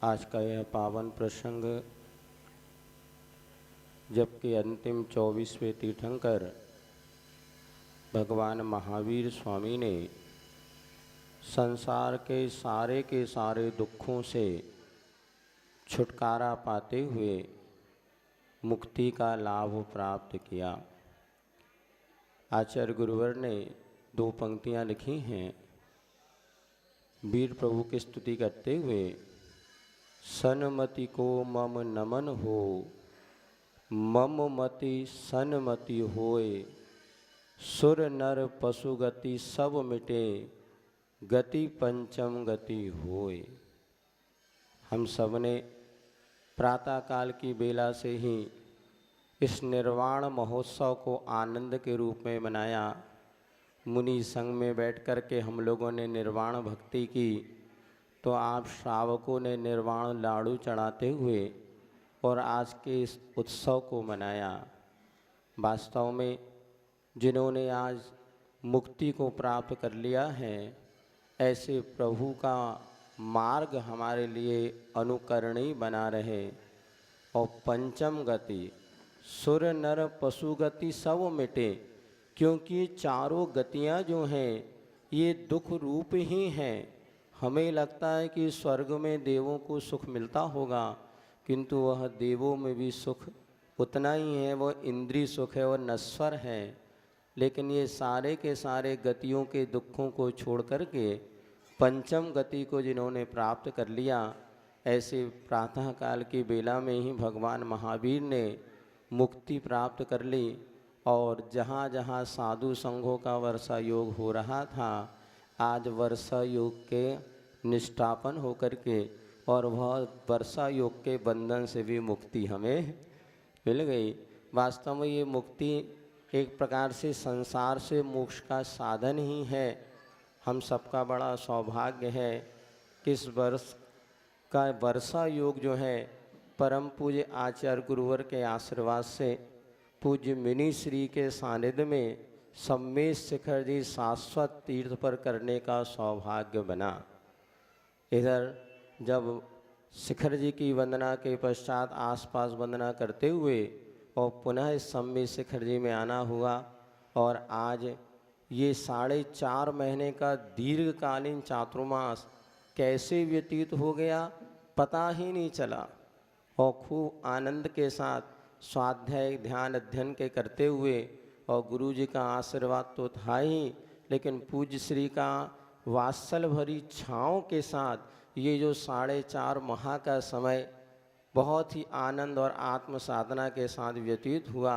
आज का यह पावन प्रसंग जबकि अंतिम 24वें तीर्थंकर भगवान महावीर स्वामी ने संसार के सारे दुखों से छुटकारा पाते हुए मुक्ति का लाभ प्राप्त किया। आचार्य गुरुवर ने 2 पंक्तियां लिखी हैं। वीर प्रभु की स्तुति करते हुए, सन्मति को मम नमन हो, मम मति सन्मति होए, सुर नर पशु गति सब मिटे, गति पंचम गति होए। हम सब ने प्रातःकाल की बेला से ही इस निर्वाण महोत्सव को आनंद के रूप में मनाया। मुनि संग में बैठ कर के हम लोगों ने निर्वाण भक्ति की, तो आप श्रावकों ने निर्वाण लाड़ू चढ़ाते हुए और आज के इस उत्सव को मनाया। वास्तव में जिन्होंने आज मुक्ति को प्राप्त कर लिया है, ऐसे प्रभु का मार्ग हमारे लिए अनुकरणीय बना रहे। और पंचम गति, सुर नर पशु गति सब मिटे, क्योंकि चारों गतियां जो हैं ये दुख रूप ही हैं। हमें लगता है कि स्वर्ग में देवों को सुख मिलता होगा, किंतु वह देवों में भी सुख उतना ही है, वह इंद्रिय सुख है और नश्वर है। लेकिन ये सारे के सारे गतियों के दुखों को छोड़ करके पंचम गति को जिन्होंने प्राप्त कर लिया, ऐसे प्रातःकाल की बेला में ही भगवान महावीर ने मुक्ति प्राप्त कर ली। और जहाँ जहाँ साधु संघों का वर्षा योग हो रहा था, आज वर्षा योग के निष्ठापन होकर के और वह वर्षा योग के बंधन से भी मुक्ति हमें मिल गई। वास्तव में ये मुक्ति एक प्रकार से संसार से मोक्ष का साधन ही है। हम सबका बड़ा सौभाग्य है कि इस वर्ष का वर्षा योग जो है, परम पूज्य आचार्य गुरुवर के आशीर्वाद से पूज्य मिनी श्री के सानिध्य में सम्मेश शिखर जी शाश्वत तीर्थ पर करने का सौभाग्य बना। इधर जब शिखर जी की वंदना के पश्चात आसपास वंदना करते हुए और पुनः इस सम्मेश शिखर जी में आना हुआ, और आज ये 4.5 महीने का दीर्घकालीन चातुर्मास कैसे व्यतीत हो गया पता ही नहीं चला। और खूब आनंद के साथ स्वाध्याय ध्यान अध्ययन के करते हुए, और गुरु जी का आशीर्वाद तो था ही, लेकिन पूज्य श्री का वात्सल भरी छाँव के साथ ये जो 4.5 माह का समय बहुत ही आनंद और आत्म साधना के साथ व्यतीत हुआ।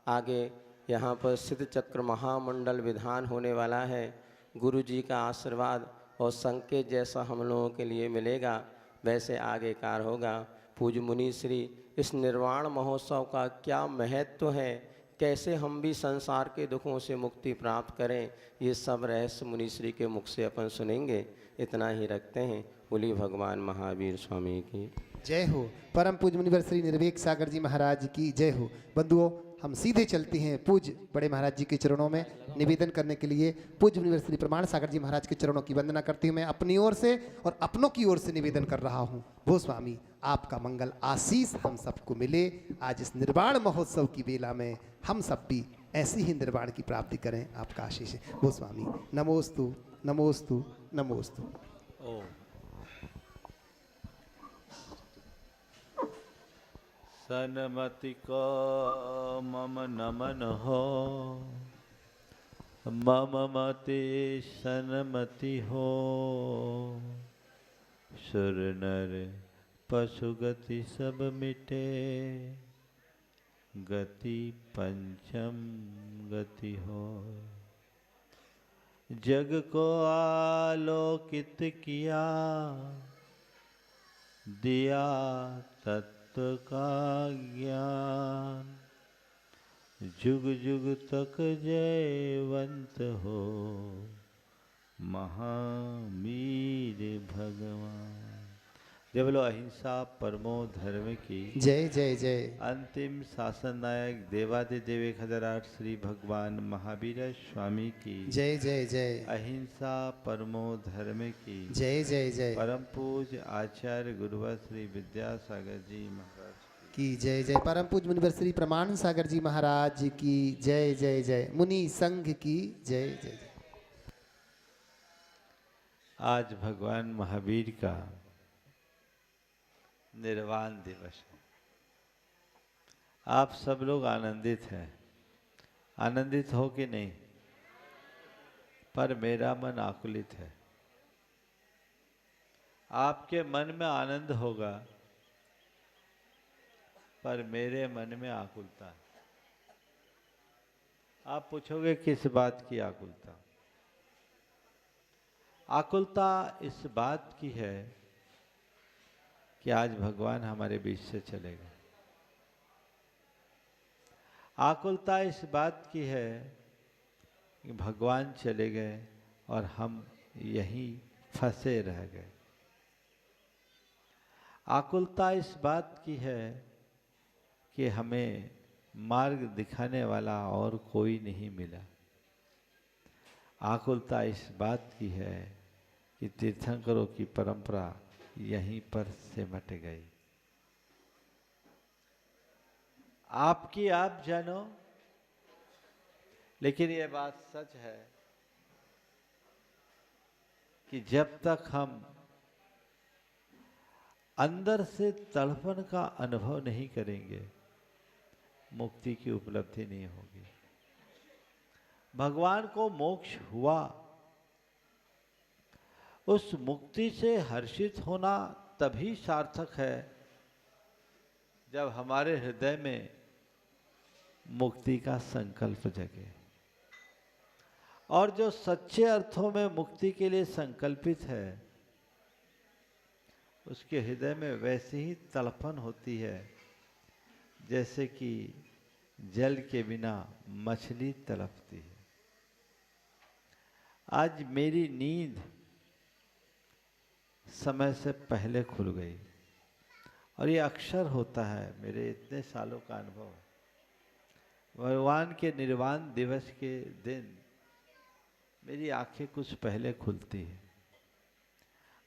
आगे यहाँ पर सिद्ध चक्र महामंडल विधान होने वाला है। गुरु जी का आशीर्वाद और संकेत जैसा हम लोगों के लिए मिलेगा, वैसे आगे कार होगा। पूज्य मुनि श्री इस निर्वाण महोत्सव का क्या महत्व है, कैसे हम भी संसार के दुखों से मुक्ति प्राप्त करें, ये सब रहस्य मुनि श्री के मुख से अपन सुनेंगे। इतना ही रखते हैं। बोली भगवान महावीर स्वामी की जय हो। परम पूज्य मुनिवर श्री निर्वेक सागर जी महाराज की जय हो। बंधुओं, हम सीधे चलते हैं पूज्य बड़े महाराज जी के चरणों में निवेदन करने के लिए। पूज्य मुनिवर श्री प्रमाण सागर जी महाराज के चरणों की वंदना करते हुए मैं अपनी ओर से और अपनों की ओर से निवेदन कर रहा हूँ, वो स्वामी आपका मंगल आशीष हम सबको मिले। आज इस निर्वाण महोत्सव की बेला में हम सब भी ऐसी ही निर्वाण की प्राप्ति करें, आपका आशीष है। वो स्वामी नमोस्तु नमोस्तु नमोस्तु। सन्मति को मम नमन हो, मम मति सन्मति हो, सुर नर पशु गति सब मिटे, गति पंचम गति हो। जग को आलोकित किया, दिया तत्व का ज्ञान, जुग जुग तक जयवंत हो, महावीर भगवान। जय बोलो अहिंसा परमो धर्म की। जय जय जय। अंतिम शासन नायक देवादिदेव 1008 श्री भगवान महावीर स्वामी की। जय जय जय। अहिंसा परमो धर्म की। जय जय जय। परम पूज्य आचार्य गुरुवर श्री विद्यासागर जी महाराज की जय जय। परम पूज्य मुनिवर श्री प्रमाण सागर जी महाराज की जय जय जय। मुनि संघ की जय जय जय। आज भगवान महावीर का निर्वाण दिवस है। आप सब लोग आनंदित हैं, आनंदित हो कि नहीं? पर मेरा मन आकुलित है। आपके मन में आनंद होगा, पर मेरे मन में आकुलता है। आप पूछोगे किस बात की आकुलता? आकुलता इस बात की है कि आज भगवान हमारे बीच से चले गए। आकुलता इस बात की है कि भगवान चले गए और हम यहीं फंसे रह गए। आकुलता इस बात की है कि हमें मार्ग दिखाने वाला और कोई नहीं मिला। आकुलता इस बात की है कि तीर्थंकरों की परंपरा यहीं पर सिमट गई। आपकी आप जानो, लेकिन ये बात सच है कि जब तक हम अंदर से तड़पन का अनुभव नहीं करेंगे, मुक्ति की उपलब्धि नहीं होगी। भगवान को मोक्ष हुआ, उस मुक्ति से हर्षित होना तभी सार्थक है जब हमारे हृदय में मुक्ति का संकल्प जगे। और जो सच्चे अर्थों में मुक्ति के लिए संकल्पित है, उसके हृदय में वैसी ही तड़पन होती है जैसे कि जल के बिना मछली तड़पती है। आज मेरी नींद समय से पहले खुल गई, और ये अक्सर होता है, मेरे इतने सालों का अनुभव। भगवान के निर्वाण दिवस के दिन मेरी आंखें कुछ पहले खुलती है,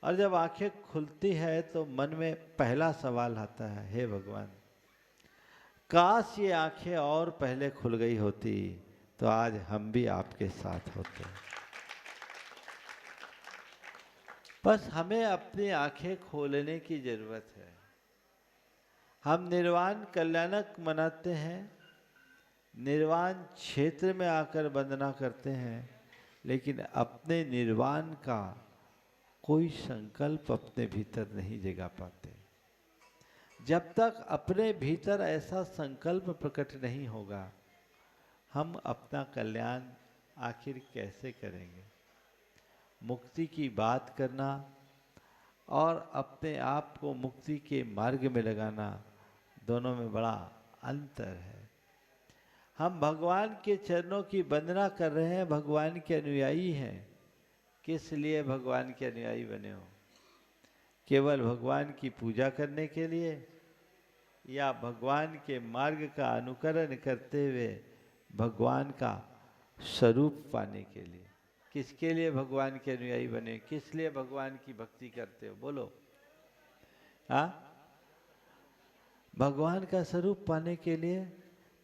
और जब आंखें खुलती है तो मन में पहला सवाल आता है, हे भगवान, काश ये आंखें और पहले खुल गई होती तो आज हम भी आपके साथ होते। बस हमें अपनी आंखें खोलने की जरूरत है। हम निर्वाण कल्याणक मनाते हैं, निर्वाण क्षेत्र में आकर वंदना करते हैं, लेकिन अपने निर्वाण का कोई संकल्प अपने भीतर नहीं जगा पाते। जब तक अपने भीतर ऐसा संकल्प प्रकट नहीं होगा, हम अपना कल्याण आखिर कैसे करेंगे? मुक्ति की बात करना और अपने आप को मुक्ति के मार्ग में लगाना, दोनों में बड़ा अंतर है। हम भगवान के चरणों की वंदना कर रहे हैं, भगवान के अनुयायी हैं। किस लिए भगवान के अनुयायी बने हो? केवल भगवान की पूजा करने के लिए, या भगवान के मार्ग का अनुकरण करते हुए भगवान का स्वरूप पाने के लिए? किसके लिए भगवान के अनुयायी बने? किस लिए भगवान की भक्ति करते हो? बोलो। हाँ, भगवान का स्वरूप पाने के लिए।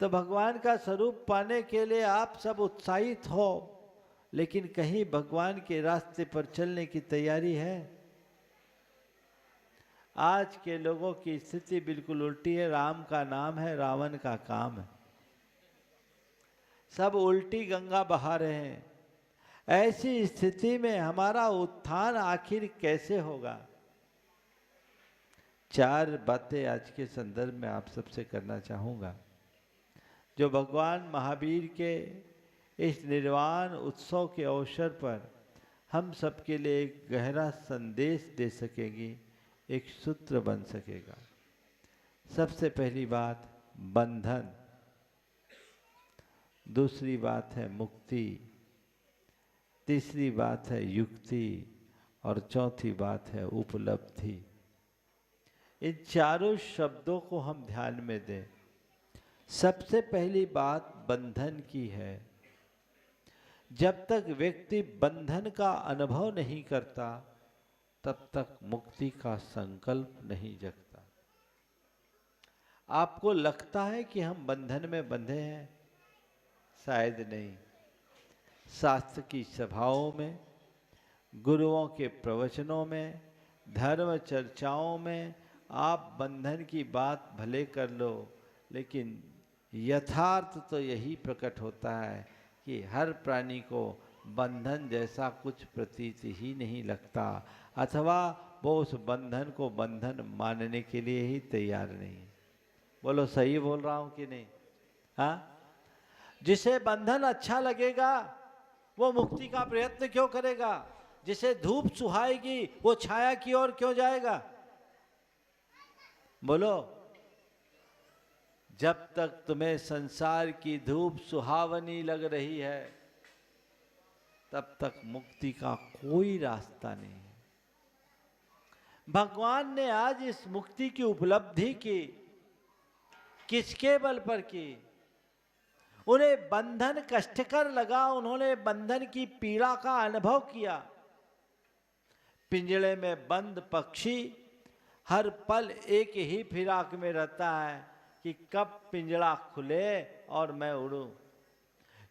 तो भगवान का स्वरूप पाने के लिए आप सब उत्साहित हो, लेकिन कहीं भगवान के रास्ते पर चलने की तैयारी है? आज के लोगों की स्थिति बिल्कुल उल्टी है। राम का नाम है, रावण का काम है। सब उल्टी गंगा बहा रहे हैं। ऐसी स्थिति में हमारा उत्थान आखिर कैसे होगा? चार बातें आज के संदर्भ में आप सबसे करना चाहूँगा, जो भगवान महावीर के इस निर्वाण उत्सव के अवसर पर हम सबके लिए एक गहरा संदेश दे सकेंगी, एक सूत्र बन सकेगा। सबसे पहली बात बंधन, दूसरी बात है मुक्ति, तीसरी बात है युक्ति, और चौथी बात है उपलब्धि। इन चारों शब्दों को हम ध्यान में दें। सबसे पहली बात बंधन की है। जब तक व्यक्ति बंधन का अनुभव नहीं करता तब तक मुक्ति का संकल्प नहीं जगता। आपको लगता है कि हम बंधन में बंधे हैं? शायद नहीं। शास्त्र की सभाओं में, गुरुओं के प्रवचनों में, धर्म चर्चाओं में आप बंधन की बात भले कर लो, लेकिन यथार्थ तो यही प्रकट होता है कि हर प्राणी को बंधन जैसा कुछ प्रतीत ही नहीं लगता, अथवा वो उस बंधन को बंधन मानने के लिए ही तैयार नहीं। बोलो सही बोल रहा हूँ कि नहीं? हाँ, जिसे बंधन अच्छा लगेगा वो मुक्ति का प्रयत्न क्यों करेगा? जिसे धूप सुहाएगी वो छाया की ओर क्यों जाएगा? बोलो, जब तक तुम्हें संसार की धूप सुहावनी लग रही है तब तक मुक्ति का कोई रास्ता नहीं है। भगवान ने आज इस मुक्ति की उपलब्धि की, किसके बल पर की? उन्हें बंधन कष्टकर लगा, उन्होंने बंधन की पीड़ा का अनुभव किया। पिंजड़े में बंद पक्षी हर पल एक ही फिराक में रहता है कि कब पिंजड़ा खुले और मैं उड़ूं,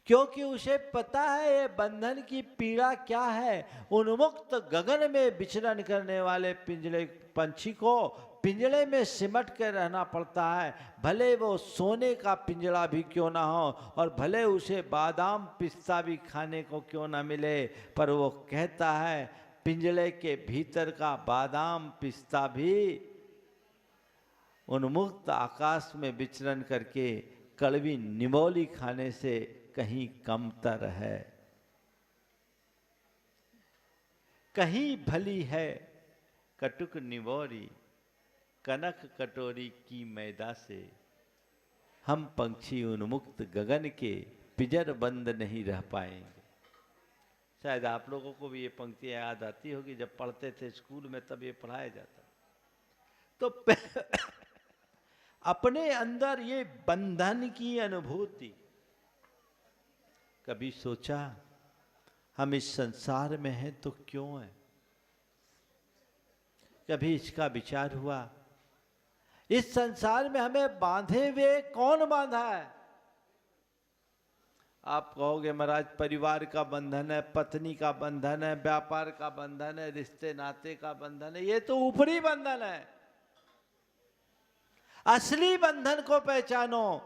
क्योंकि उसे पता है ये बंधन की पीड़ा क्या है। उन्मुक्त गगन में विचरण करने वाले पिंजड़े पंछी को पिंजड़े में सिमट कर रहना पड़ता है, भले वो सोने का पिंजड़ा भी क्यों ना हो और भले उसे बादाम पिस्ता भी खाने को क्यों ना मिले, पर वो कहता है पिंजड़े के भीतर का बादाम पिस्ता भी उन्मुक्त आकाश में विचरण करके कड़वी निमोली खाने से कहीं कमतर है। कहीं भली है कटुक निमोरी, कनक कटोरी की मैदा से। हम पंछी उन्मुक्त गगन के पिंजर बंद नहीं रह पाएंगे। शायद आप लोगों को भी ये पंक्तियां याद आती होगी, जब पढ़ते थे स्कूल में तब ये पढ़ाया जाता। तो अपने अंदर ये बंधन की अनुभूति, कभी सोचा हम इस संसार में हैं तो क्यों हैं? कभी इसका विचार हुआ इस संसार में हमें बांधे हुए कौन बांधा है? आप कहोगे महाराज परिवार का बंधन है, पत्नी का बंधन है, व्यापार का बंधन है, रिश्ते नाते का बंधन है। ये तो ऊपरी बंधन है। असली बंधन को पहचानो।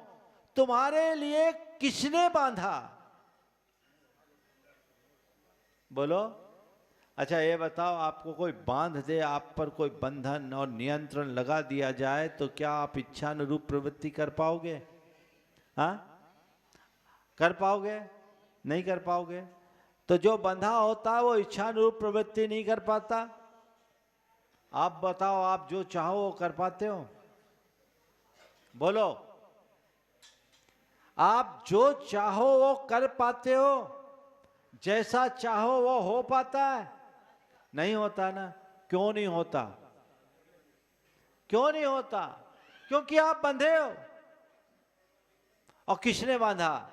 तुम्हारे लिए किसने बांधा? बोलो। अच्छा ये बताओ, आपको कोई बांध दे, आप पर कोई बंधन और नियंत्रण लगा दिया जाए तो क्या आप इच्छानुरूप प्रवृत्ति कर पाओगे? हाँ, कर पाओगे? नहीं कर पाओगे। तो जो बंधा होता है वो इच्छानुरूप प्रवृत्ति नहीं कर पाता। आप बताओ, आप जो चाहो वो कर पाते हो? बोलो। आप जो चाहो वो कर पाते हो? जैसा चाहो वो हो पाता है? नहीं होता ना। क्यों नहीं होता? क्यों नहीं होता? क्योंकि आप बंधे हो। और किसने बांधा?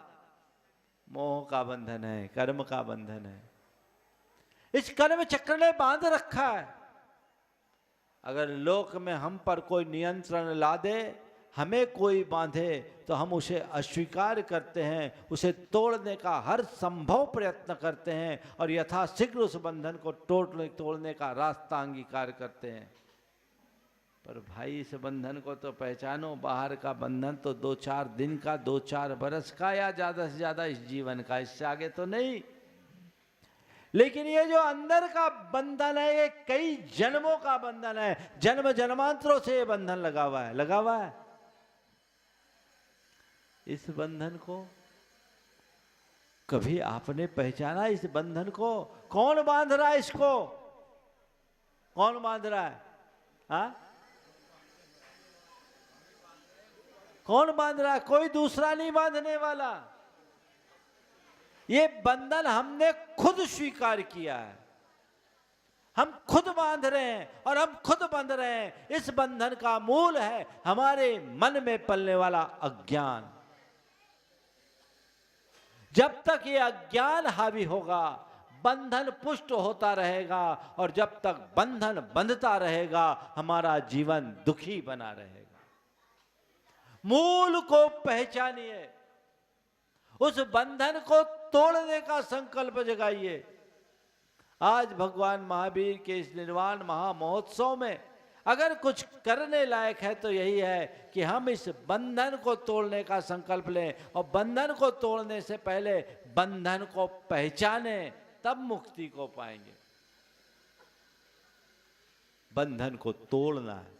मोह का बंधन है, कर्म का बंधन है। इस कर्म चक्र ने बांध रखा है। अगर लोक में हम पर कोई नियंत्रण ला दे, हमें कोई बांधे, तो हम उसे अस्वीकार करते हैं, उसे तोड़ने का हर संभव प्रयत्न करते हैं और यथाशीघ्र उस बंधन को तोड़ने का रास्ता अंगीकार करते हैं। पर भाई इस बंधन को तो पहचानो। बाहर का बंधन तो 2-4 दिन का, 2-4 बरस का, या ज्यादा से ज्यादा इस जीवन का, इससे आगे तो नहीं। लेकिन ये जो अंदर का बंधन है ये कई जन्मों का बंधन है। जन्म जन्मांतरों से ये बंधन लगा हुआ है, लगा हुआ है। इस बंधन को कभी आपने पहचाना? इस बंधन को कौन बांध रहा है? इसको कौन बांध रहा है? हाँ, कौन बांध रहा है? कोई दूसरा नहीं बांधने वाला। ये बंधन हमने खुद स्वीकार किया है। हम खुद बांध रहे हैं और हम खुद बंध रहे हैं। इस बंधन का मूल है हमारे मन में पलने वाला अज्ञान। जब तक ये अज्ञान हावी होगा बंधन पुष्ट होता रहेगा, और जब तक बंधन बंधता रहेगा हमारा जीवन दुखी बना रहेगा। मूल को पहचानिए, उस बंधन को तोड़ने का संकल्प जगाइए। आज भगवान महावीर के इस निर्वाण महामहोत्सव में अगर कुछ करने लायक है तो यही है कि हम इस बंधन को तोड़ने का संकल्प लें, और बंधन को तोड़ने से पहले बंधन को पहचाने, तब मुक्ति को पाएंगे। बंधन को तोड़ना है,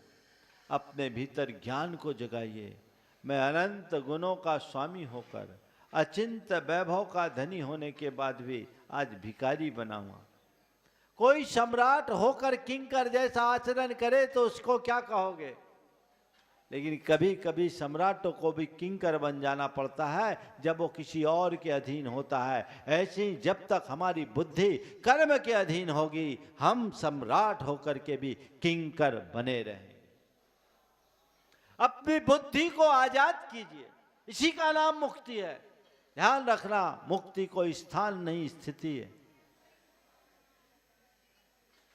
अपने भीतर ज्ञान को जगाइए। मैं अनंत गुणों का स्वामी होकर अचिंत वैभव का धनी होने के बाद भी आज भिखारी बना हुआ। कोई सम्राट होकर किंकर जैसा आचरण करे तो उसको क्या कहोगे? लेकिन कभी कभी सम्राटों को भी किंकर बन जाना पड़ता है जब वो किसी और के अधीन होता है। ऐसे ही जब तक हमारी बुद्धि कर्म के अधीन होगी हम सम्राट होकर के भी किंकर बने रहेंगे। अपनी बुद्धि को आजाद कीजिए, इसी का नाम मुक्ति है। ध्यान रखना, मुक्ति कोई स्थान नहीं, स्थिति है।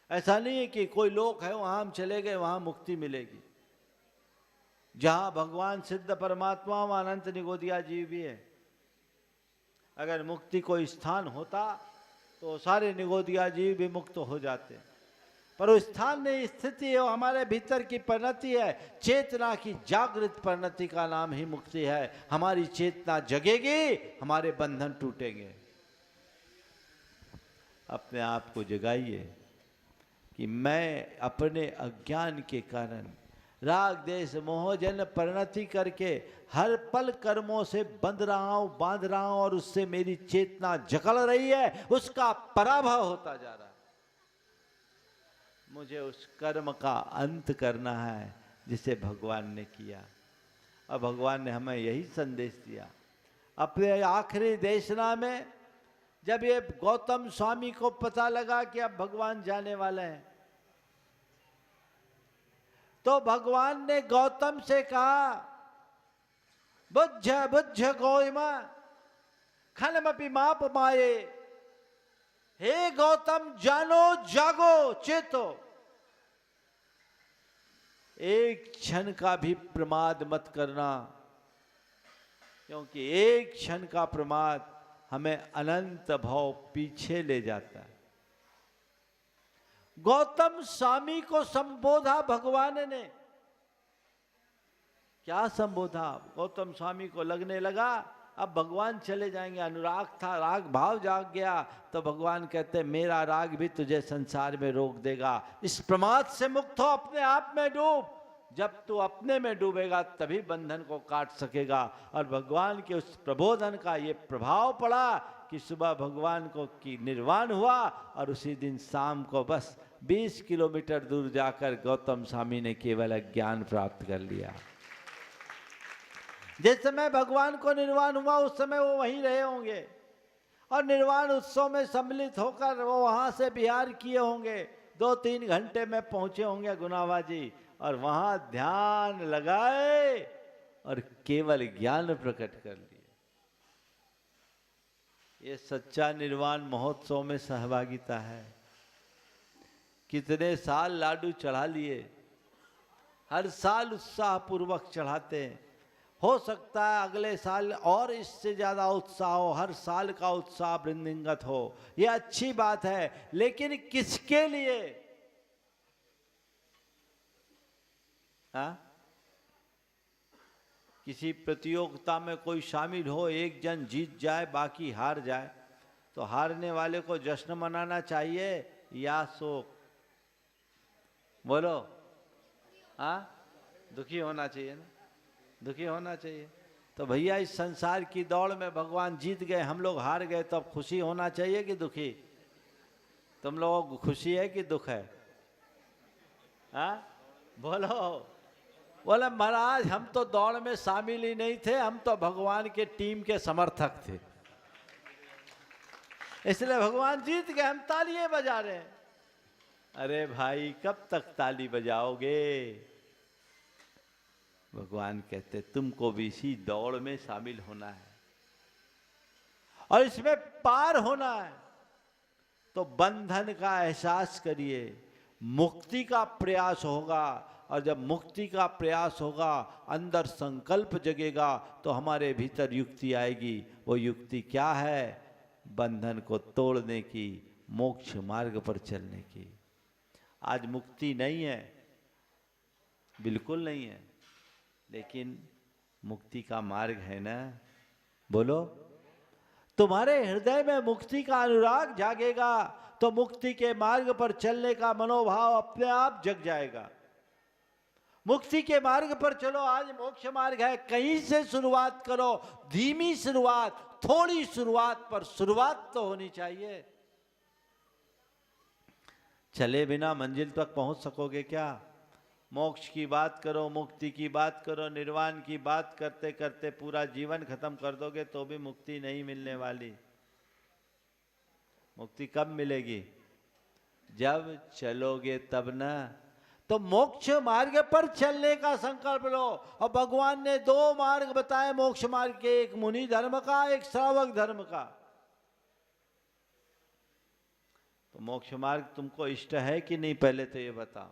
ऐसा नहीं है कि कोई लोक है वहां हम चले गए वहां मुक्ति मिलेगी। जहां भगवान सिद्ध परमात्मा वहां अनंत निगोदिया जीव भी है। अगर मुक्ति कोई स्थान होता तो सारे निगोदिया जीव भी मुक्त हो जाते, पर वो स्थान नहीं, स्थिति है, वो हमारे भीतर की परिणति है। चेतना की जागृत परिणति का नाम ही मुक्ति है। हमारी चेतना जगेगी, हमारे बंधन टूटेंगे। अपने आप को जगाइए कि मैं अपने अज्ञान के कारण राग देश मोहजन परिणति करके हर पल कर्मों से बंध रहा हूं, बांध रहा हूं, और उससे मेरी चेतना जकड़ रही है, उसका पराभव होता जा रहा है। मुझे उस कर्म का अंत करना है जिसे भगवान ने किया। और भगवान ने हमें यही संदेश दिया अपने आखिरी देशना में। जब ये गौतम स्वामी को पता लगा कि अब भगवान जाने वाले हैं, तो भगवान ने गौतम से कहा, बुझ बुझ गोइमा खनमपि माप माये। हे गौतम, जानो, जागो, चेतो। एक क्षण का भी प्रमाद मत करना, क्योंकि एक क्षण का प्रमाद हमें अनंत भाव पीछे ले जाता है। गौतम स्वामी को संबोधा भगवान ने। क्या संबोधा? गौतम स्वामी को लगने लगा अब भगवान चले जाएंगे। अनुराग था, राग भाव जाग गया, तो भगवान कहते मेरा राग भी तुझे संसार में रोक देगा। इस प्रमाद से मुक्त हो, अपने आप में डूब। जब तू अपने में डूबेगा तभी बंधन को काट सकेगा। और भगवान के उस प्रबोधन का ये प्रभाव पड़ा कि सुबह भगवान को की निर्वाण हुआ, और उसी दिन शाम को बस 20 किलोमीटर दूर जाकर गौतम स्वामी ने केवल ज्ञान प्राप्त कर लिया। जिस समय भगवान को निर्वाण हुआ उस समय वो वहीं रहे होंगे, और निर्वाण उत्सव में सम्मिलित होकर वो वहां से विहार किए होंगे। 2-3 घंटे में पहुंचे होंगे गुनावा जी, और वहां ध्यान लगाए और केवल ज्ञान प्रकट कर लिए। ये सच्चा निर्वाण महोत्सव में सहभागिता है। कितने साल लाडू चढ़ा लिए, हर साल उत्साह पूर्वक चढ़ाते हैं। हो सकता है अगले साल और इससे ज्यादा उत्साह हो, हर साल का उत्साह वृद्धिंगत हो, यह अच्छी बात है। लेकिन किसके लिए? हाँ? किसी प्रतियोगिता में कोई शामिल हो, एक जन जीत जाए बाकी हार जाए, तो हारने वाले को जश्न मनाना चाहिए या शोक? बोलो। हाँ, दुखी होना चाहिए ना, दुखी होना चाहिए। तो भैया इस संसार की दौड़ में भगवान जीत गए, हम लोग हार गए, तो अब खुशी होना चाहिए कि दुखी? तुम लोगों को खुशी है कि दुख है? हाँ बोलो। बोले महाराज हम तो दौड़ में शामिल ही नहीं थे, हम तो भगवान के टीम के समर्थक थे, इसलिए भगवान जीत गए, हम तालियां बजा रहे हैं। अरे भाई कब तक ताली बजाओगे? भगवान कहते तुमको भी इसी दौड़ में शामिल होना है और इसमें पार होना है। तो बंधन का एहसास करिए, मुक्ति का प्रयास होगा, और जब मुक्ति का प्रयास होगा, अंदर संकल्प जगेगा, तो हमारे भीतर युक्ति आएगी। वो युक्ति क्या है? बंधन को तोड़ने की, मोक्ष मार्ग पर चलने की। आज मुक्ति नहीं है, बिल्कुल नहीं है, लेकिन मुक्ति का मार्ग है ना। बोलो, तुम्हारे हृदय में मुक्ति का अनुराग जागेगा तो मुक्ति के मार्ग पर चलने का मनोभाव अपने आप जग जाएगा। मुक्ति के मार्ग पर चलो। आज मोक्ष मार्ग है, कहीं से शुरुआत करो, धीमी शुरुआत, थोड़ी शुरुआत, पर शुरुआत तो होनी चाहिए। चले बिना मंजिल तक पहुंच सकोगे क्या? मोक्ष की बात करो, मुक्ति की बात करो, निर्वाण की बात करते करते पूरा जीवन खत्म कर दोगे तो भी मुक्ति नहीं मिलने वाली। मुक्ति कब मिलेगी? जब चलोगे तब ना। तो मोक्ष मार्ग पर चलने का संकल्प लो। और भगवान ने दो मार्ग बताए मोक्ष मार्ग के, एक मुनि धर्म का, एक श्रावक धर्म का। तो मोक्ष मार्ग तुमको इष्ट है कि नहीं, पहले तो ये बताओ।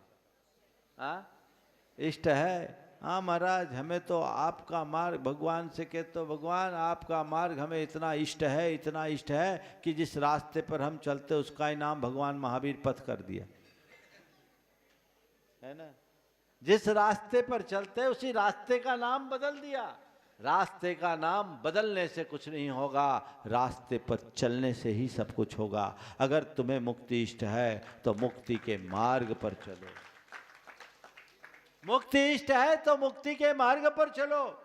हाँ, इष्ट है? हाँ महाराज, हमें तो आपका मार्ग, भगवान से कहते तो भगवान आपका मार्ग हमें इतना इष्ट है, इतना इष्ट है कि जिस रास्ते पर हम चलते उसका ही नाम भगवान महावीर पथ कर दिया है ना। जिस रास्ते पर चलते उसी रास्ते का नाम बदल दिया। रास्ते का नाम बदलने से कुछ नहीं होगा, रास्ते पर चलने से ही सब कुछ होगा। अगर तुम्हें मुक्ति इष्ट है तो मुक्ति के मार्ग पर चलो। मुक्ति इष्ट है तो मुक्ति के मार्ग पर चलो।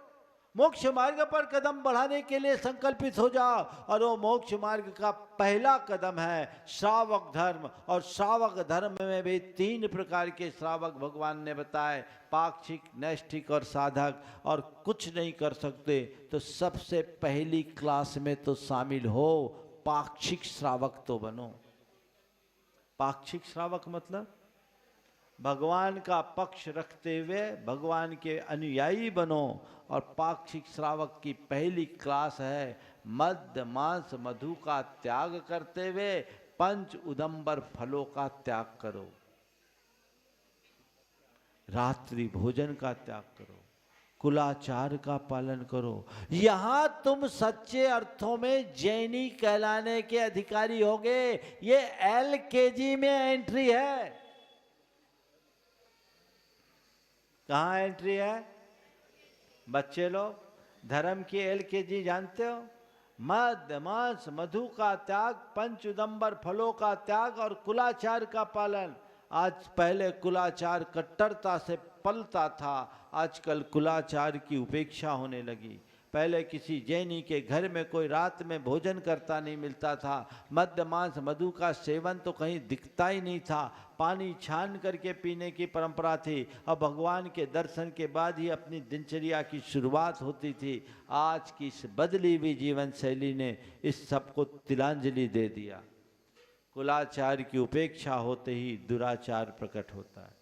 मोक्ष मार्ग पर कदम बढ़ाने के लिए संकल्पित हो जाओ। और वो मोक्ष मार्ग का पहला कदम है श्रावक धर्म। और श्रावक धर्म में भी 3 प्रकार के श्रावक भगवान ने बताए, पाक्षिक, नैष्ठिक और साधक। और कुछ नहीं कर सकते तो सबसे पहली क्लास में तो शामिल हो, पाक्षिक श्रावक तो बनो। पाक्षिक श्रावक मतलब भगवान का पक्ष रखते हुए भगवान के अनुयायी बनो। और पाक्षिक श्रावक की पहली क्लास है मद्य मांस मधु का त्याग करते हुए पंच उदंबर फलों का त्याग करो। रात्रि भोजन का त्याग करो, कुलाचार का पालन करो। यहां तुम सच्चे अर्थों में जैनी कहलाने के अधिकारी होगे। ये LKG में एंट्री है। कहाँ एंट्री है? बच्चे लोग धर्म की LKG जानते हो? मद्य मांस मधु का त्याग, पंच उदंबर फलों का त्याग और कुलाचार का पालन। आज पहले कुलाचार कट्टरता से पलता था, आजकल कुलाचार की उपेक्षा होने लगी। पहले किसी जैनी के घर में कोई रात में भोजन करता नहीं मिलता था। मद्य मांस मधु का सेवन तो कहीं दिखता ही नहीं था। पानी छान करके पीने की परंपरा थी। और भगवान के दर्शन के बाद ही अपनी दिनचर्या की शुरुआत होती थी। आज की इस बदली हुई जीवन शैली ने इस सबको तिलांजलि दे दिया। कुलाचार की उपेक्षा होते ही दुराचार प्रकट होता है।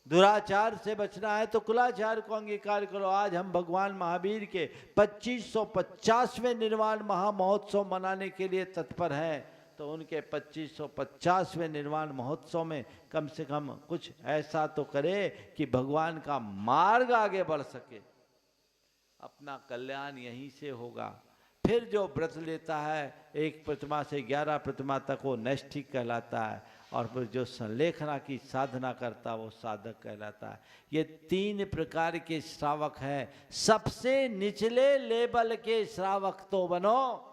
दुराचार से बचना है तो कुलाचार को अंगीकार करो। आज हम भगवान महावीर के 2550वें निर्वाण महामहोत्सव मनाने के लिए तत्पर हैं। तो उनके 2550वें निर्वाण महोत्सव में कम से कम कुछ ऐसा तो करे कि भगवान का मार्ग आगे बढ़ सके। अपना कल्याण यहीं से होगा। फिर जो व्रत लेता है 1 प्रतिमा से 11 प्रतिमा तक, वो नैष्ठिक कहलाता है। और फिर जो संलेखना की साधना करता है वो साधक कहलाता है। ये 3 प्रकार के श्रावक हैं। सबसे निचले लेवल के श्रावक तो बनो।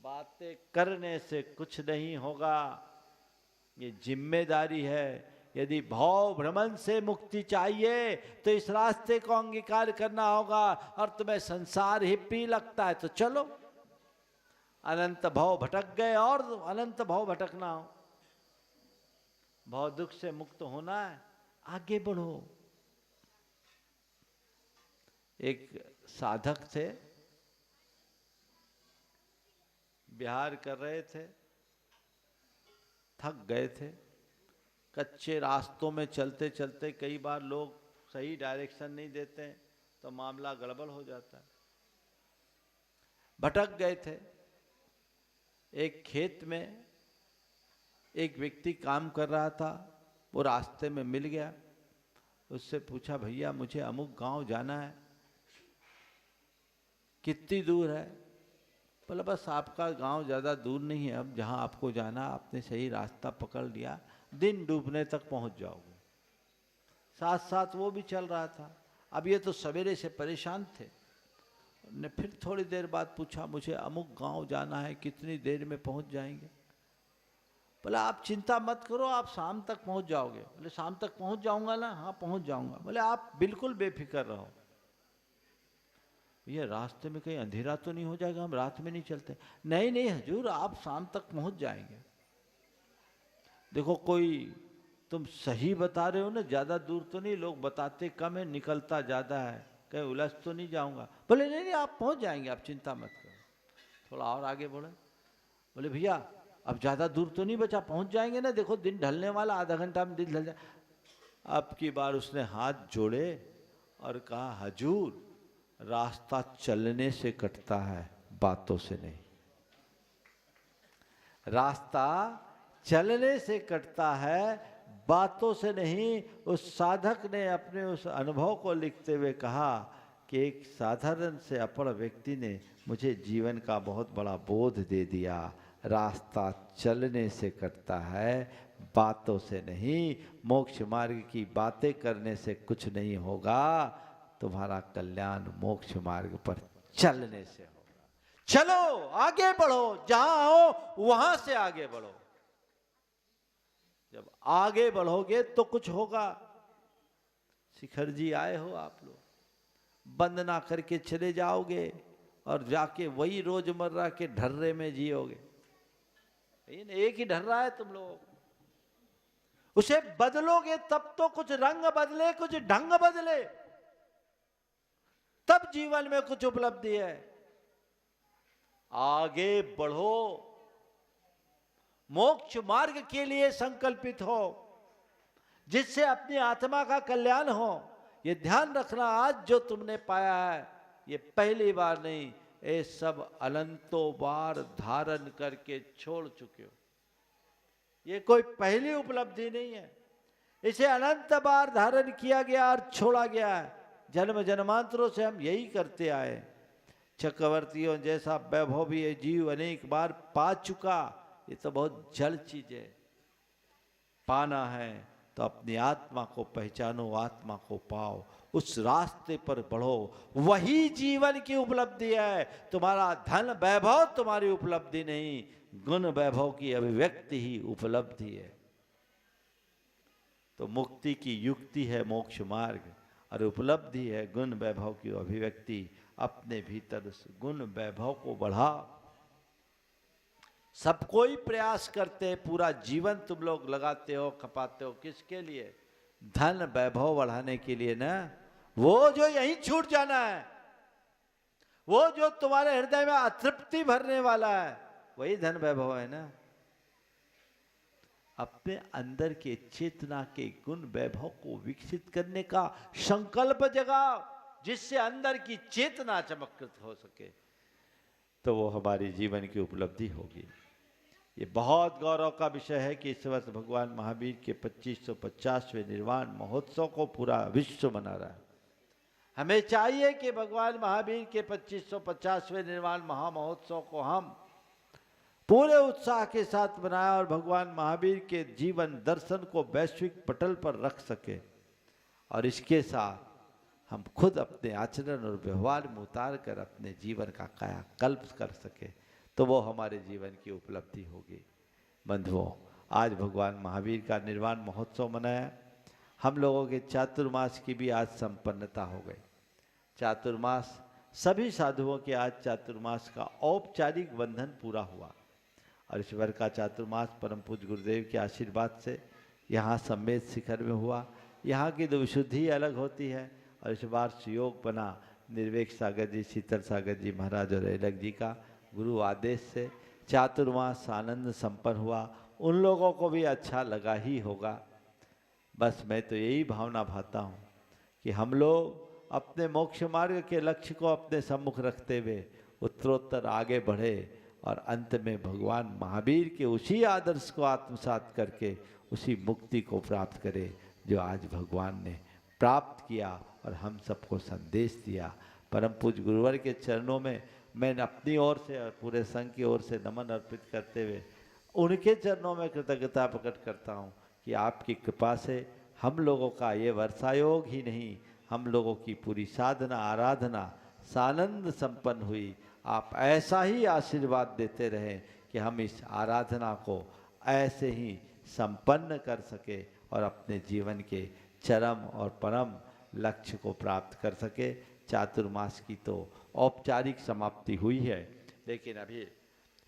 बातें करने से कुछ नहीं होगा, ये जिम्मेदारी है। यदि भाव भ्रमण से मुक्ति चाहिए तो इस रास्ते को अंगीकार करना होगा। और तुम्हें संसार ही प्रिय लगता है तो चलो, अनंत भाव भटक गए और अनंत भाव भटकना हो। भाव दुख से मुक्त होना है, आगे बढ़ो। एक साधक थे, विहार कर रहे थे। थक गए थे। कच्चे रास्तों में चलते चलते कई बार लोग सही डायरेक्शन नहीं देते हैं तो मामला गड़बड़ हो जाता है। भटक गए थे। एक खेत में एक व्यक्ति काम कर रहा था, वो रास्ते में मिल गया। उससे पूछा, भैया मुझे अमुक गांव जाना है, कितनी दूर है? बोला, बस आपका गांव ज़्यादा दूर नहीं है, अब जहां आपको जाना आपने सही रास्ता पकड़ लिया, दिन डूबने तक पहुंच जाओगे। साथ साथ वो भी चल रहा था। अब ये तो सवेरे से परेशान थे। ने फिर थोड़ी देर बाद पूछा, मुझे अमुक गांव जाना है, कितनी देर में पहुंच जाएंगे? बोला, आप चिंता मत करो, आप शाम तक पहुंच जाओगे। बोले, शाम तक पहुंच जाऊंगा ना? हाँ पहुंच जाऊंगा। बोले, आप बिल्कुल बेफिक्र रहो। ये रास्ते में कहीं अंधेरा तो नहीं हो जाएगा, हम रात में नहीं चलते। नहीं नहीं हजूर, आप शाम तक पहुंच जाएंगे। देखो, कोई तुम सही बता रहे हो ना, ज़्यादा दूर तो नहीं, लोग बताते कम है, निकलता ज़्यादा है, कहीं उलझ तो नहीं जाऊंगा। बोले, नहीं नहीं आप पहुंच जाएंगे, आप चिंता मत करो। थोड़ा और आगे बढ़े। बोले, भैया अब ज़्यादा दूर तो नहीं बचा, पहुंच जाएंगे ना? देखो दिन ढलने वाला, आधा घंटा में दिन ढल जाए। अब की बार उसने हाथ जोड़े और कहा, हजूर रास्ता चलने से कटता है, बातों से नहीं। रास्ता चलने से कटता है, बातों से नहीं। उस साधक ने अपने उस अनुभव को लिखते हुए कहा कि एक साधारण से अपढ़ व्यक्ति ने मुझे जीवन का बहुत बड़ा बोध दे दिया। रास्ता चलने से कटता है, बातों से नहीं। मोक्ष मार्ग की बातें करने से कुछ नहीं होगा, तुम्हारा कल्याण मोक्ष मार्ग पर चलने से होगा। चलो आगे बढ़ो, जहां हो वहां से आगे बढ़ो। जब आगे बढ़ोगे तो कुछ होगा। शिखर जी आए हो आप लोग, वंदना करके चले जाओगे और जाके वही रोजमर्रा के ढर्रे में जियोगे। एक ही ढर्रा है तुम लोग, उसे बदलोगे तब तो कुछ रंग बदले, कुछ ढंग बदले, तब जीवन में कुछ उपलब्धि है। आगे बढ़ो, मोक्ष मार्ग के लिए संकल्पित हो, जिससे अपनी आत्मा का कल्याण हो। ये ध्यान रखना, आज जो तुमने पाया है ये पहली बार नहीं, ये सब अनंतों बार धारण करके छोड़ चुके हो। ये कोई पहली उपलब्धि नहीं है, इसे अनंत बार धारण किया गया और छोड़ा गया है। जन्म जन्मांतरों से हम यही करते आए। चक्रवर्तियों जैसा वैभव भी ये जीव अनेक बार पा चुका। ये तो बहुत जड़ चीज है। पाना है तो अपनी आत्मा को पहचानो, आत्मा को पाओ, उस रास्ते पर बढ़ो, वही जीवन की उपलब्धि है। तुम्हारा धन वैभव तुम्हारी उपलब्धि नहीं, गुण वैभव की अभिव्यक्ति ही उपलब्धि है। तो मुक्ति की युक्ति है मोक्ष मार्ग, और उपलब्धि है गुण वैभव की अभिव्यक्ति। अपने भीतर उस गुण वैभव को बढ़ाओ। सब कोई प्रयास करते हैं, पूरा जीवन तुम लोग लगाते हो, खपाते हो, किसके लिए? धन वैभव बढ़ाने के लिए ना। वो जो यहीं छूट जाना है, वो जो तुम्हारे हृदय में अतृप्ति भरने वाला है, वही धन वैभव है ना। अपने अंदर के चेतना के गुण वैभव को विकसित करने का संकल्प जगाओ, जिससे अंदर की चेतना चमत्कृत हो सके, तो वो हमारी जीवन की उपलब्धि होगी। ये बहुत गौरव का विषय है कि इस वर्ष भगवान महावीर के 2550वें निर्वाण महोत्सव को पूरा विश्व मना रहा है। हमें चाहिए कि भगवान महावीर के 2550वें निर्वाण महामहोत्सव को हम पूरे उत्साह के साथ मनाएं और भगवान महावीर के जीवन दर्शन को वैश्विक पटल पर रख सके, और इसके साथ हम खुद अपने आचरण और व्यवहार में उतार कर अपने जीवन का कायाकल्प कर सके, तो वो हमारे जीवन की उपलब्धि होगी। बंधुओं, आज भगवान महावीर का निर्वाण महोत्सव मनाया। हम लोगों के चातुर्मास की भी आज संपन्नता हो गई। चातुर्मास, सभी साधुओं के आज चातुर्मास का औपचारिक बंधन पूरा हुआ, और इस बार का चातुर्मास परम पूज्य गुरुदेव के आशीर्वाद से यहाँ सम्मेद शिखर में हुआ। यहाँ की तो विशुद्धि अलग होती है, और इस बार सुयोग बना निर्वेक सागर जी, शीतल सागर जी महाराज और एलक जी का गुरु आदेश से चातुर्मास आनंद संपन्न हुआ। उन लोगों को भी अच्छा लगा ही होगा। बस मैं तो यही भावना भाता हूँ कि हम लोग अपने मोक्ष मार्ग के लक्ष्य को अपने सम्मुख रखते हुए उत्तरोत्तर आगे बढ़े और अंत में भगवान महावीर के उसी आदर्श को आत्मसात करके उसी मुक्ति को प्राप्त करे जो आज भगवान ने प्राप्त किया और हम सबको संदेश दिया। परम पूज्य गुरुवर के चरणों में मैं अपनी ओर से और पूरे संघ की ओर से नमन अर्पित करते हुए उनके चरणों में कृतज्ञता प्रकट करता हूँ कि आपकी कृपा से हम लोगों का ये वर्षायोग ही नहीं, हम लोगों की पूरी साधना आराधना सानंद संपन्न हुई। आप ऐसा ही आशीर्वाद देते रहें कि हम इस आराधना को ऐसे ही संपन्न कर सके और अपने जीवन के चरम और परम लक्ष्य को प्राप्त कर सके। चातुर्मास की तो औपचारिक समाप्ति हुई है, लेकिन अभी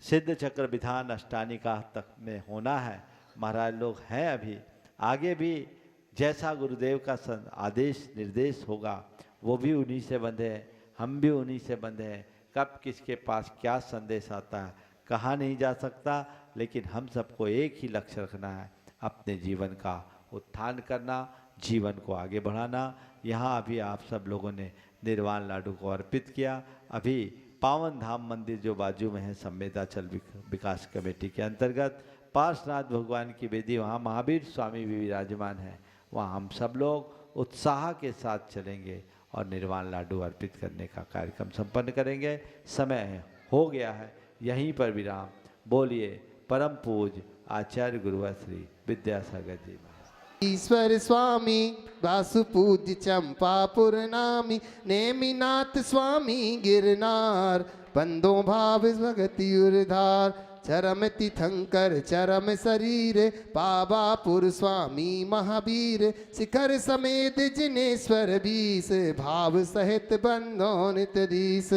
सिद्ध चक्र विधान अष्टानिका तक में होना है। महाराज लोग हैं अभी, आगे भी जैसा गुरुदेव का आदेश निर्देश होगा वो भी उन्हीं से बंधे हैं, हम भी उन्हीं से बंधे हैं। कब किसके पास क्या संदेश आता है कहा नहीं जा सकता, लेकिन हम सबको एक ही लक्ष्य रखना है, अपने जीवन का उत्थान करना, जीवन को आगे बढ़ाना। यहाँ अभी आप सब लोगों ने निर्वाण लाडू को अर्पित किया। अभी पावन धाम मंदिर जो बाजू में है संवेदाचल विकास कमेटी के अंतर्गत पार्श्वनाथ भगवान की वेदी, वहाँ महावीर स्वामी भी विराजमान है, वहाँ हम सब लोग उत्साह के साथ चलेंगे और निर्वाण लाडू अर्पित करने का कार्यक्रम संपन्न करेंगे। समय हो गया है, यहीं पर विराम। बोलिए परम पूज्य आचार्य गुरुवर श्री विद्यासागर जी महाराज। ईश्वर स्वामी वासुपूज्य चंपापुर नामी, नेमिनाथ स्वामी गिरनार, बंदो भाव भगति उर्धार, चरम तीर्थंकर चरम शरीर, पावापुर स्वामी महावीर, शिखर समेत जिनेश्वर बीस, भाव सहित बंदो नित दीस।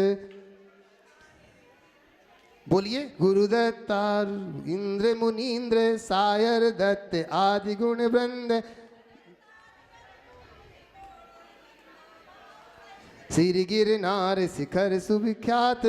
बोलिए गुरुदत्तार इंद्र मुनीन्द्र सायर दत्त आदि गुण वृंद, श्री गिरनार शिखर सुविख्यात,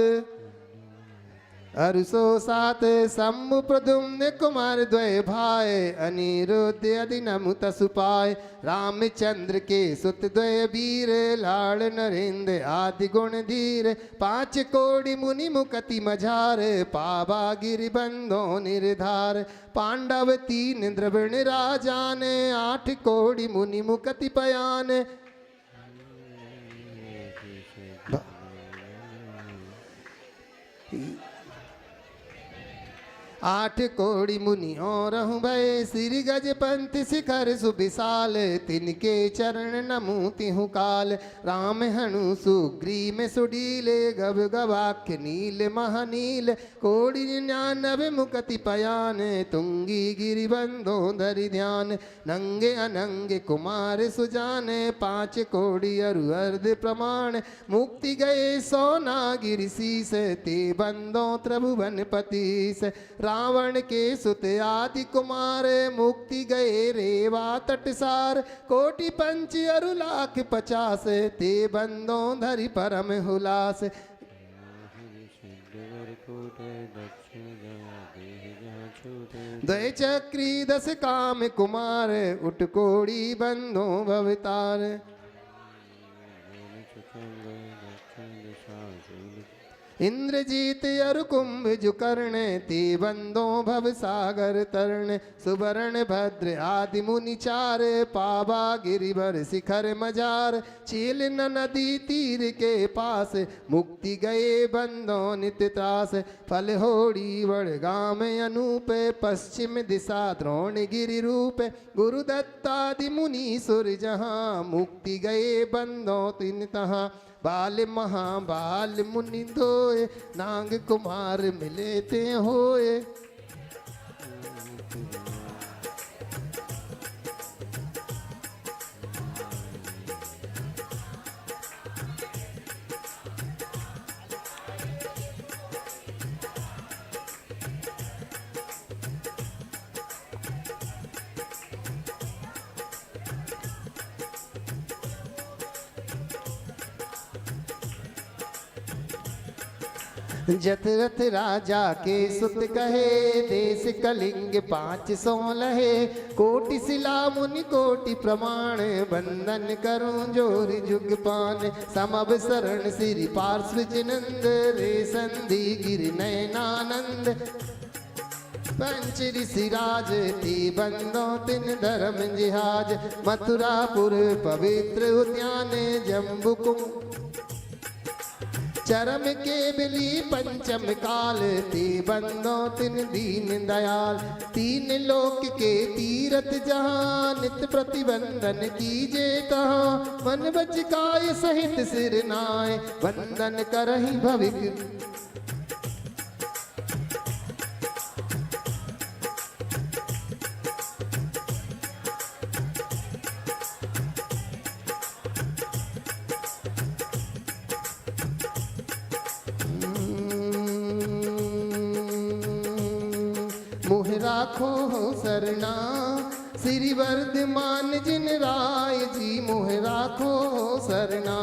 अरुसो सात शंभु प्रद्युम्न कुमार द्वय भाई, अनिरुद्ध अधिनमुत सुपाय, रामचंद्र के सुत द्वय वीर, लाड़ नरेंद्र आदि गुण धीर, पांच कोटि मुनि मुकति मझार, पावा गिरि बंधो निर्धार, पांडव तीन द्रविण राजान, आठ कोटि मुनि मुकति पयान, आठ कोटि मुनि और भय, श्री गज पंथ शिखर सुविशाल, तिनके चरण नमु तिहु काल, राम हनु सुग्रीव सुडीले, गब गवाख्य नील महानील, कोटि 99 मुकति पयान, तुंगी गिरि बंधो धरि ध्यान, नंगे अनंगे कुमार सुजाने, पांच कोटि अरु अर्ध प्रमाण, मुक्ति गए सोना गिरि शीस, ते बंधो त्रिभुवन पतीस, रावण के सुत आदि कुमार, मुक्ति गए रेवा तटसार, कोटि पंच अरु लाख 50, ते बंदो धरि परम हुलास, द्वय चक्री 10 काम कुमार, उठ कोड़ी बंदो भवतार, इंद्रजीत अरु कुंभ जुकर्ण, ते बंदो भव सागर तरण, सुवर्ण भद्र आदि मुनि चार, पावा गिरिवर शिखर मजार, चील नदी तीर के पास, मुक्ति गए बंदो नित त्रास, फल होड़ी वड़गाम अनूप, पश्चिम दिशा द्रोण गिरि रूप, गुरुदत्तादि मुनि सुर जहाँ, मुक्ति गए बंदो तिन तहाँ, बाल महाबाल मुनि धोए, नाग कुमार मिले ते होए, जतरथ राजा के सुत कहे, देश कलिंग 500 लहे। कोटि शिला मुनि कोटि प्रमाण, बंदन करूं जोर जुग पान। समब शरण श्री पार्श्व जिनंद, रे संधि गिर नयनानंद। पंच ऋषि राज ती बंदो तिन धर्म जिहाज। मथुरापुर पवित्र उद्यान, जम्बुकुम चरम के बिली पंचम काल। ती बंदो तिन दीन दयाल। तीन लोक के तीरथ जहां, नित प्रतिबंधन कीजे कहाँ। मन बच काय सहित सिर नाय, वंदन करहि भविक। मोह राखो हो सरना, श्री वर्धमान जिन राय जी। मोह राखो हो सरना।